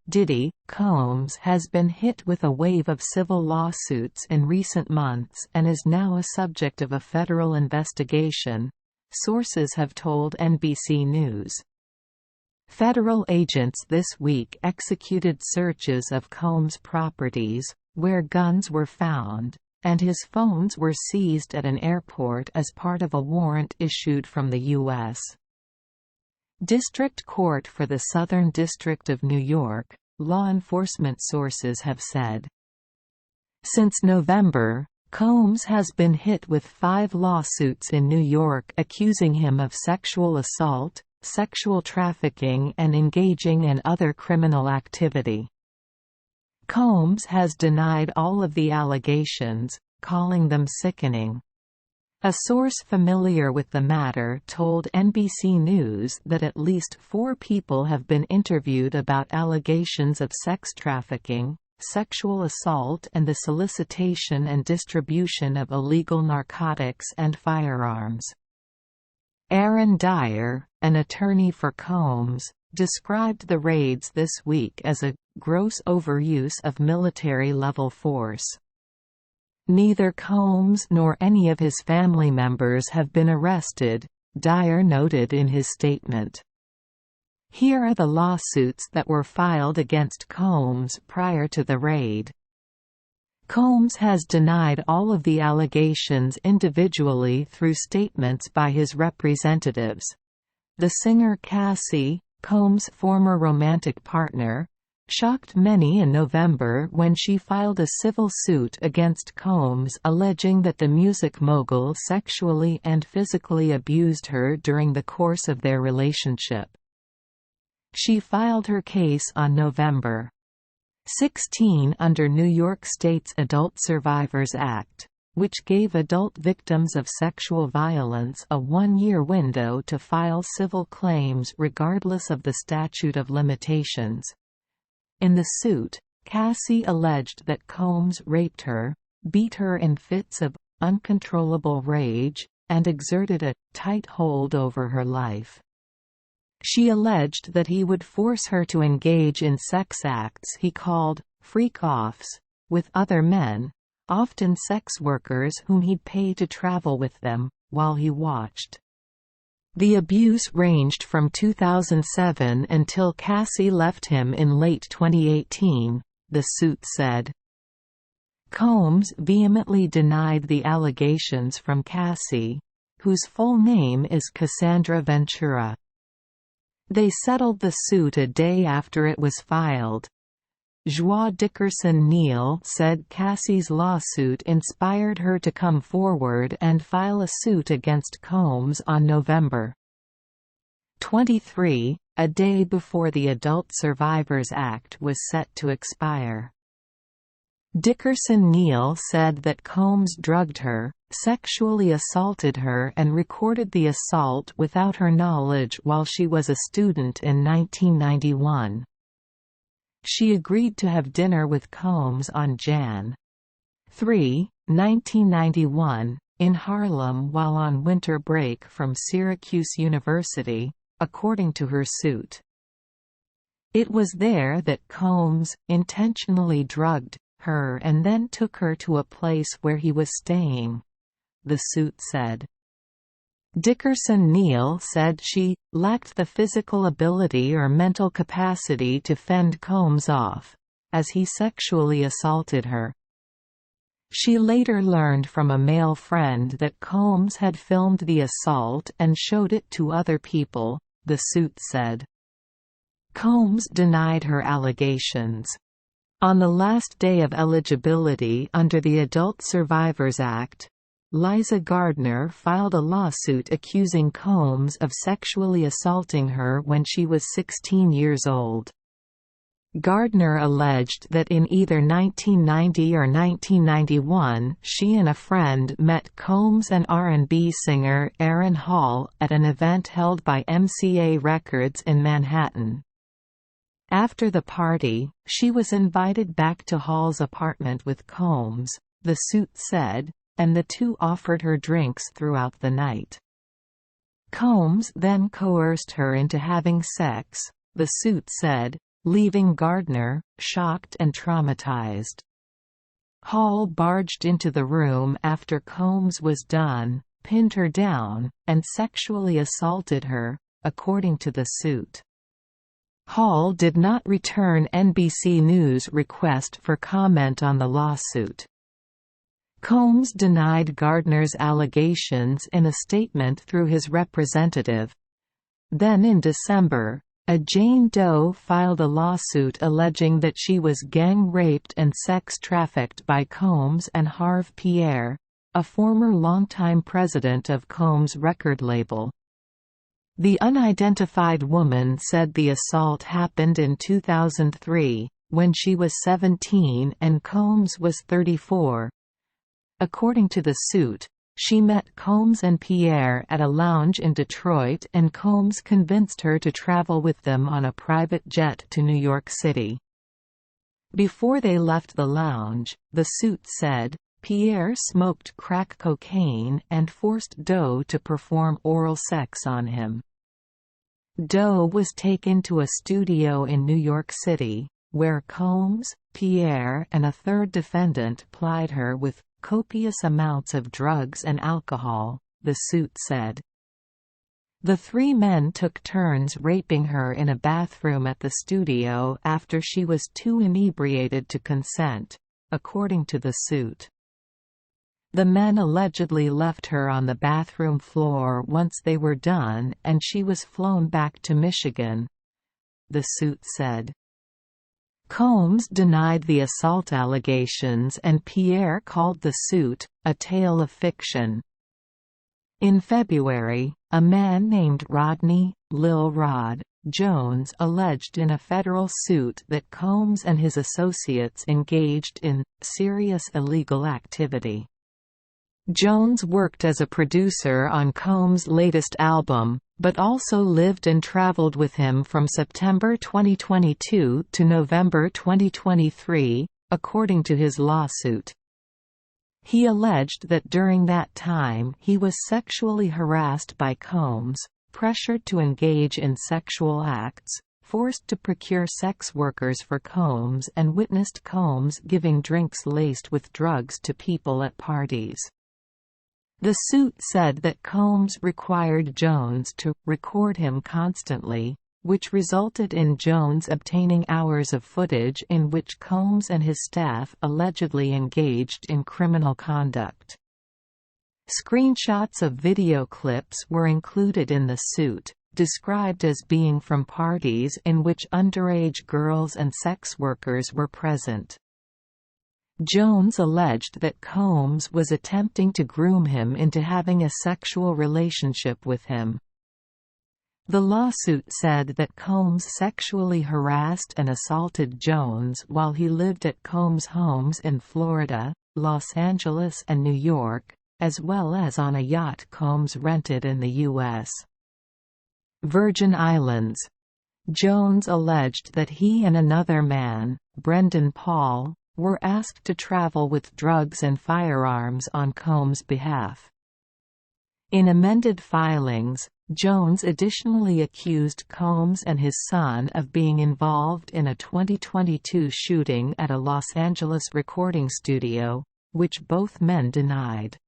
Diddy Combs has been hit with a wave of civil lawsuits in recent months and is now a subject of a federal investigation, sources have told NBC News. Federal agents this week executed searches of Combs' properties, where guns were found, and his phones were seized at an airport as part of a warrant issued from the U.S. District Court for the Southern District of New York, law enforcement sources have said. Since November, Combs has been hit with 5 lawsuits in New York accusing him of sexual assault, sexual trafficking and engaging in other criminal activity. Combs has denied all of the allegations, calling them sickening. A source familiar with the matter told NBC News that at least 4 people have been interviewed about allegations of sex trafficking, sexual assault and the solicitation and distribution of illegal narcotics and firearms. Aaron Dyer, an attorney for Combs, described the raids this week as a gross overuse of military-level force. Neither Combs nor any of his family members have been arrested, Dyer noted in his statement. Here are the lawsuits that were filed against Combs prior to the raid. Combs has denied all of the allegations individually through statements by his representatives. The singer Cassie, Combs' former romantic partner, shocked many in November when she filed a civil suit against Combs alleging that the music mogul sexually and physically abused her during the course of their relationship. She filed her case on November 16 under New York State's Adult Survivors Act, which gave adult victims of sexual violence a 1-year window to file civil claims regardless of the statute of limitations. In the suit, Cassie alleged that Combs raped her, beat her in fits of uncontrollable rage, and exerted a tight hold over her life. She alleged that he would force her to engage in sex acts he called freak-offs with other men, often sex workers whom he'd pay to travel with them, while he watched. The abuse ranged from 2007 until Cassie left him in late 2018, the suit said. Combs vehemently denied the allegations from Cassie, whose full name is Cassandra Ventura. They settled the suit a day after it was filed. Joie Dickerson Neal said Cassie's lawsuit inspired her to come forward and file a suit against Combs on November 23, a day before the Adult Survivors Act was set to expire. Dickerson Neal said that Combs drugged her, sexually assaulted her and recorded the assault without her knowledge while she was a student in 1991. She agreed to have dinner with Combs on Jan. 3, 1991, in Harlem while on winter break from Syracuse University, according to her suit. It was there that Combs intentionally drugged her and then took her to a place where he was staying, the suit said. Dickerson Neal said she lacked the physical ability or mental capacity to fend Combs off, as he sexually assaulted her. She later learned from a male friend that Combs had filmed the assault and showed it to other people, the suit said. Combs denied her allegations. On the last day of eligibility under the Adult Survivors Act, Liza Gardner filed a lawsuit accusing Combs of sexually assaulting her when she was 16 years old. Gardner alleged that in either 1990 or 1991 she and a friend met Combs and R&B singer Aaron Hall at an event held by MCA Records in Manhattan. After the party, she was invited back to Hall's apartment with Combs, the suit said, and the two offered her drinks throughout the night. Combs then coerced her into having sex, the suit said, leaving Gardner shocked and traumatized. Hall barged into the room after Combs was done, pinned her down, and sexually assaulted her, according to the suit. Hall did not return NBC News' request for comment on the lawsuit. Combs denied Gardner's allegations in a statement through his representative. Then in December, a Jane Doe filed a lawsuit alleging that she was gang-raped and sex-trafficked by Combs and Harve Pierre, a former longtime president of Combs' record label. The unidentified woman said the assault happened in 2003, when she was 17 and Combs was 34. According to the suit, she met Combs and Pierre at a lounge in Detroit and Combs convinced her to travel with them on a private jet to New York City. Before they left the lounge, the suit said, Pierre smoked crack cocaine and forced Doe to perform oral sex on him. Doe was taken to a studio in New York City, where Combs, Pierre and a third defendant plied her with copious amounts of drugs and alcohol, the suit said. The three men took turns raping her in a bathroom at the studio after she was too inebriated to consent, according to the suit. The men allegedly left her on the bathroom floor once they were done and she was flown back to Michigan, the suit said. Combs denied the assault allegations and Pierre called the suit a tale of fiction. In February, a man named Rodney Lil Rod Jones alleged in a federal suit that Combs and his associates engaged in serious illegal activity. Jones worked as a producer on Combs' latest album, but also lived and traveled with him from September 2022 to November 2023, according to his lawsuit. He alleged that during that time he was sexually harassed by Combs, pressured to engage in sexual acts, forced to procure sex workers for Combs and witnessed Combs giving drinks laced with drugs to people at parties. The suit said that Combs required Jones to record him constantly, which resulted in Jones obtaining hours of footage in which Combs and his staff allegedly engaged in criminal conduct. Screenshots of video clips were included in the suit, described as being from parties in which underage girls and sex workers were present. Jones alleged that Combs was attempting to groom him into having a sexual relationship with him. The lawsuit said that Combs sexually harassed and assaulted Jones while he lived at Combs' homes in Florida, Los Angeles and New York, as well as on a yacht Combs rented in the U.S. Virgin Islands. Jones alleged that he and another man, Brendan Paul, were asked to travel with drugs and firearms on Combs' behalf. In amended filings, Jones additionally accused Combs and his son of being involved in a 2022 shooting at a Los Angeles recording studio, which both men denied.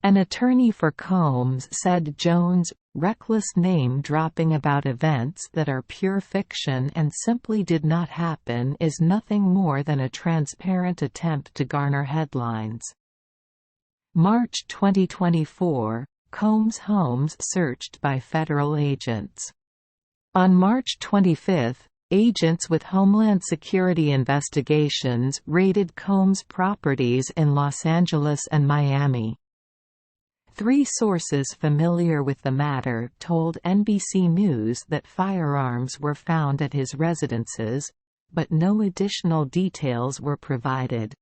An attorney for Combs said Jones' reckless name-dropping about events that are pure fiction and simply did not happen is nothing more than a transparent attempt to garner headlines. March 2024, Combs' homes searched by federal agents. On March 25, agents with Homeland Security investigations raided Combs' properties in Los Angeles and Miami. Three sources familiar with the matter told NBC News that firearms were found at his residences, but no additional details were provided.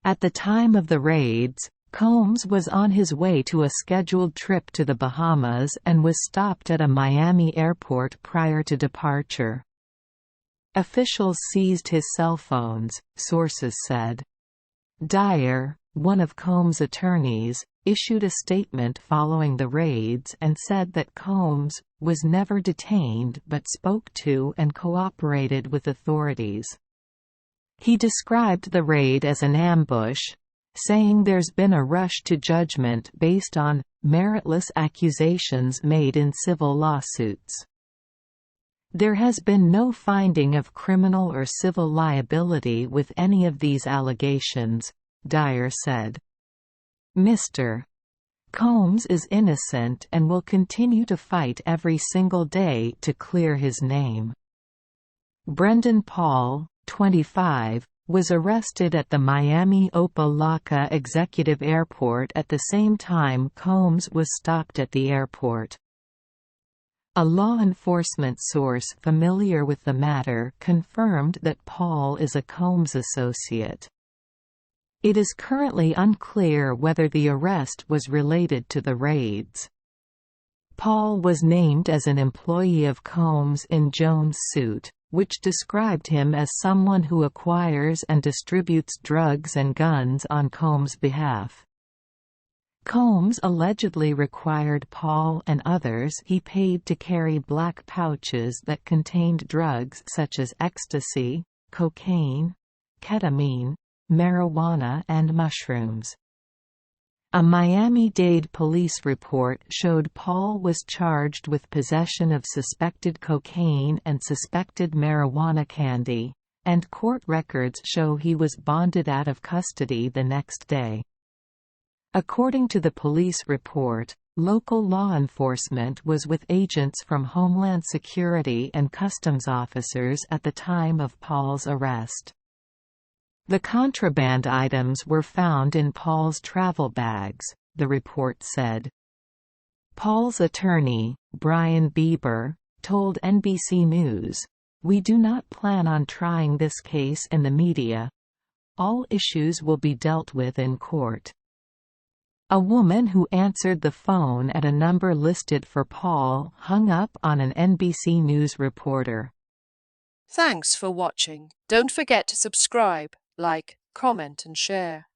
At the time of the raids, Combs was on his way to a scheduled trip to the Bahamas and was stopped at a Miami airport prior to departure. Officials seized his cell phones, sources said. Dyer, one of Combs' attorneys, issued a statement following the raids and said that Combs was never detained but spoke to and cooperated with authorities. He described the raid as an ambush, saying there's been a rush to judgment based on meritless accusations made in civil lawsuits. There has been no finding of criminal or civil liability with any of these allegations, Dyer said. Mr. Combs is innocent and will continue to fight every single day to clear his name. Brendan Paul, 25, was arrested at the Miami Opa-locka Executive Airport at the same time Combs was stopped at the airport. A law enforcement source familiar with the matter confirmed that Paul is a Combs associate. It is currently unclear whether the arrest was related to the raids. Paul was named as an employee of Combs in Jones' suit, which described him as someone who acquires and distributes drugs and guns on Combs' behalf. Combs allegedly required Paul and others he paid to carry black pouches that contained drugs such as ecstasy, cocaine, ketamine, marijuana and mushrooms. A Miami-Dade police report showed Paul was charged with possession of suspected cocaine and suspected marijuana candy, and court records show he was bonded out of custody the next day. According to the police report, local law enforcement was with agents from Homeland Security and customs officers at the time of Paul's arrest. The contraband items were found in Paul's travel bags, the report said. Paul's attorney, Brian Bieber, told NBC News, "We do not plan on trying this case in the media. All issues will be dealt with in court." A woman who answered the phone at a number listed for Paul hung up on an NBC News reporter. Thanks for watching. Don't forget to subscribe, like, comment and share.